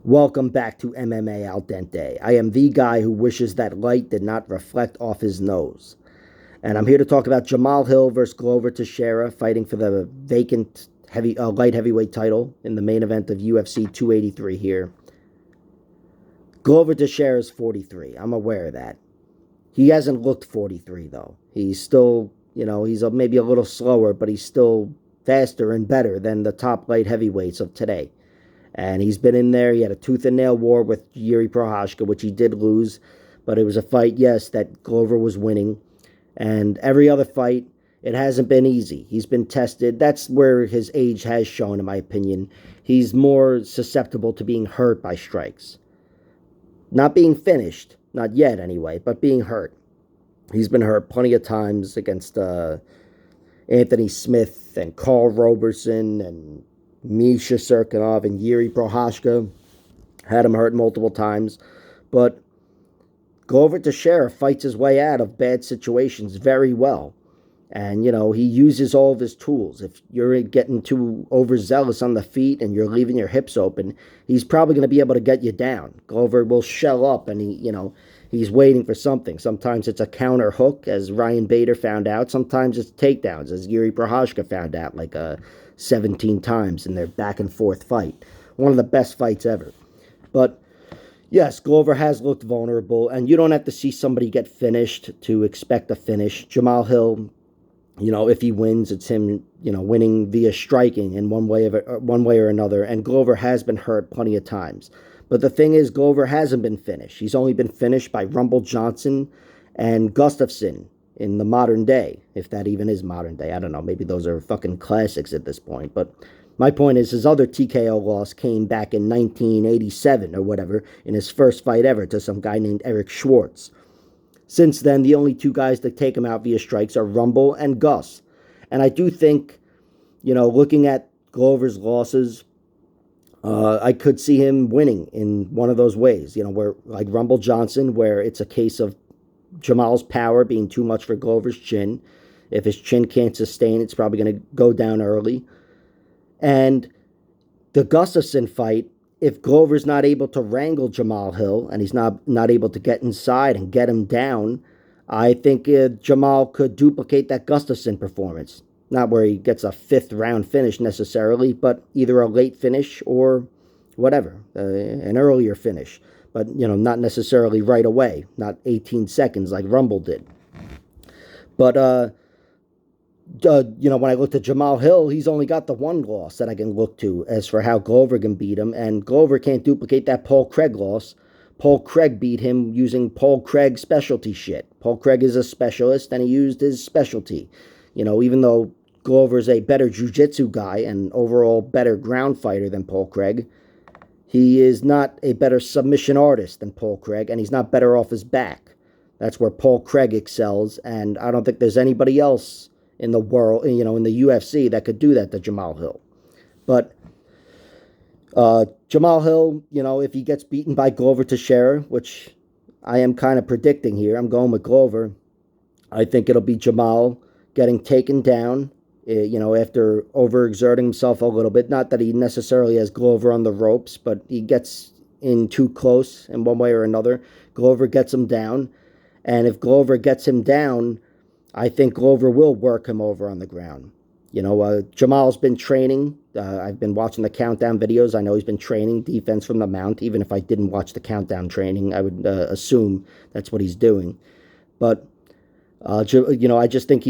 Welcome back to MMA Al Dente. I am the guy who wishes that light did not reflect off his nose. And I'm here to talk about Jamahal Hill versus Glover Teixeira fighting for the vacant light heavyweight title in the main event of UFC 283 here. Glover Teixeira is 43. I'm aware of that. He hasn't looked 43, though. He's still, he's maybe a little slower, but he's still faster and better than the top light heavyweights of today. And he's been in there. He had a tooth and nail war with Yuri Prochazka, which he did lose. But it was a fight, yes, that Glover was winning. And every other fight, it hasn't been easy. He's been tested. That's where his age has shown, in my opinion. He's more susceptible to being hurt by strikes. Not being finished, not yet anyway, but being hurt. He's been hurt plenty of times against Anthony Smith and Carl Roberson and Misha Serkinov and Yuri Prochazka. Had him hurt multiple times. But Glover Teixeira fights his way out of bad situations very well. And, he uses all of his tools. If you're getting too overzealous on the feet and you're leaving your hips open, he's probably going to be able to get you down. Glover will shell up and he's waiting for something. Sometimes it's a counter hook, as Ryan Bader found out. Sometimes it's takedowns, as Yuri Prochazka found out, 17 times in their back and forth fight. One of the best fights ever. But yes, Glover has looked vulnerable, and you don't have to see somebody get finished to expect a finish. Jamahal Hill, if he wins, it's him, winning via striking in one way or another. And Glover has been hurt plenty of times. But the thing is, Glover hasn't been finished. He's only been finished by Rumble Johnson and Gustafsson in the modern day, if that even is modern day. I don't know. Maybe those are fucking classics at this point. But my point is, his other TKO loss came back in 1987 or whatever, in his first fight ever to some guy named Eric Schwartz. Since then, the only two guys that take him out via strikes are Rumble and Gus. And I do think, looking at Glover's losses, I could see him winning in one of those ways, where like Rumble Johnson, where it's a case of Jamal's power being too much for Glover's chin. If his chin can't sustain, it's probably going to go down early. And the Gustafsson fight, if Glover's not able to wrangle Jamahal Hill and he's not able to get inside and get him down, I think Jamahal could duplicate that Gustafsson performance. Not where he gets a fifth round finish necessarily, but either a late finish or whatever, an earlier finish. But, not necessarily right away, not 18 seconds like Rumble did. But, when I looked at Jamahal Hill, he's only got the one loss that I can look to as for how Glover can beat him. And Glover can't duplicate that Paul Craig loss. Paul Craig beat him using Paul Craig specialty shit. Paul Craig is a specialist, and he used his specialty. Even though Glover's a better jiu-jitsu guy and overall better ground fighter than Paul Craig, he is not a better submission artist than Paul Craig, and he's not better off his back. That's where Paul Craig excels, and I don't think there's anybody else in the world, in the UFC that could do that to Jamahal Hill. But Jamahal Hill, if he gets beaten by Glover Teixeira, which I am kind of predicting here, I'm going with Glover, I think it'll be Jamahal getting taken down, after overexerting himself a little bit. Not that he necessarily has Glover on the ropes, but he gets in too close in one way or another. Glover gets him down, and if Glover gets him down, I think Glover will work him over on the ground. Jamal's been training. I've been watching the countdown videos. I know he's been training defense from the mount. Even if I didn't watch the countdown training, I would assume that's what he's doing. But, I just think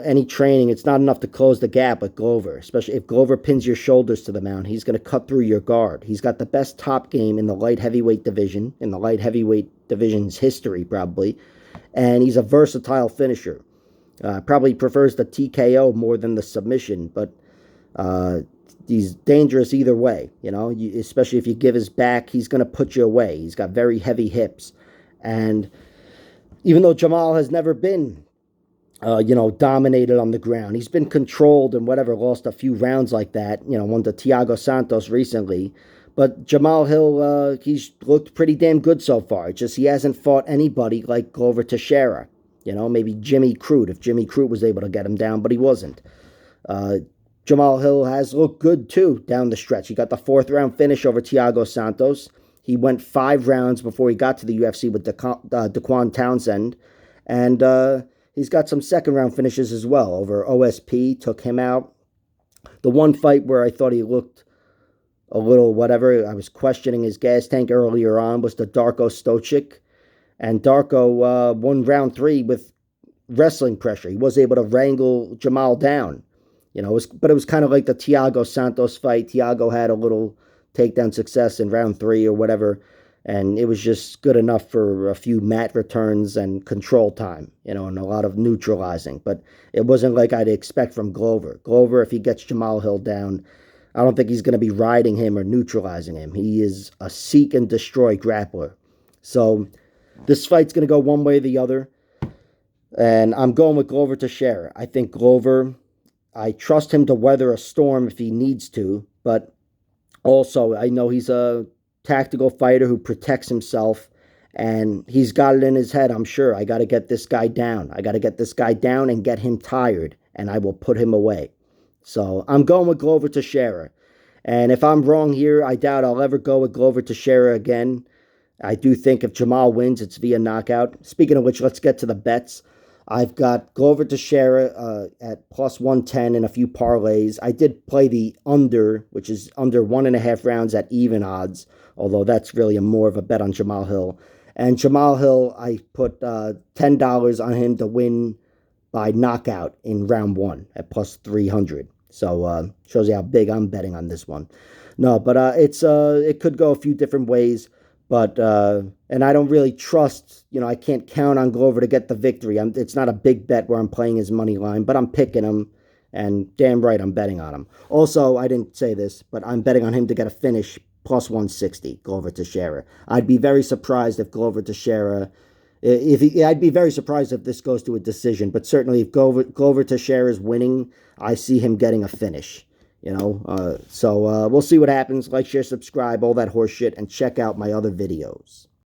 any training, it's not enough to close the gap with Glover, especially if Glover pins your shoulders to the mount. He's going to cut through your guard. He's got the best top game in the light heavyweight division, in the light heavyweight division's history, probably. And he's a versatile finisher. Probably prefers the TKO more than the submission, but he's dangerous either way. Especially if you give his back, he's going to put you away. He's got very heavy hips. And even though Jamahal has never been dominated on the ground, he's been controlled and whatever, lost a few rounds like that, won to Thiago Santos recently. But Jamahal Hill, he's looked pretty damn good so far. It's just he hasn't fought anybody like Glover Teixeira. Maybe Jimmy Crute, if Jimmy Crute was able to get him down, but he wasn't. Jamahal Hill has looked good too down the stretch. He got the fourth round finish over Thiago Santos. He went 5 rounds before he got to the UFC with Daquan Townsend. And he's got some second round finishes as well over OSP, took him out. The one fight where I thought he looked a little whatever, I was questioning his gas tank earlier on, was the Darko Stocic. And Darko won round 3 with wrestling pressure. He was able to wrangle Jamahal down. But it was kind of like the Thiago Santos fight. Thiago had a little takedown success in round 3 or whatever, and it was just good enough for a few mat returns and control time, and a lot of neutralizing. But it wasn't like I'd expect from Glover. Glover, if he gets Jamahal Hill down, I don't think he's going to be riding him or neutralizing him. He is a seek and destroy grappler. So this fight's going to go one way or the other, and I'm going with Glover Teixeira. I think Glover, I trust him to weather a storm if he needs to, but also I know he's a tactical fighter who protects himself, and he's got it in his head, I'm sure. I got to get this guy down. I got to get this guy down and get him tired, and I will put him away. So I'm going with Glover Teixeira. And if I'm wrong here, I doubt I'll ever go with Glover Teixeira again. I do think if Jamahal wins, it's via knockout. Speaking of which, let's get to the bets. I've got Glover Teixeira at plus 110 in a few parlays. I did play the under, which is under 1.5 rounds at even odds, although that's really more of a bet on Jamahal Hill. And Jamahal Hill, I put $10 on him to win by knockout in round 1 at plus 300. So shows you how big I'm betting on this one. No, but it could go a few different ways. But, and I don't really trust, I can't count on Glover to get the victory. It's not a big bet where I'm playing his money line, but I'm picking him, and damn right I'm betting on him. Also, I didn't say this, but I'm betting on him to get a finish plus 160, Glover Teixeira. I'd be very surprised if Glover Teixeira, I'd be very surprised if this goes to a decision, but certainly if Glover Teixeira is winning, I see him getting a finish. So we'll see what happens. Like, share, subscribe, all that horse shit, and check out my other videos.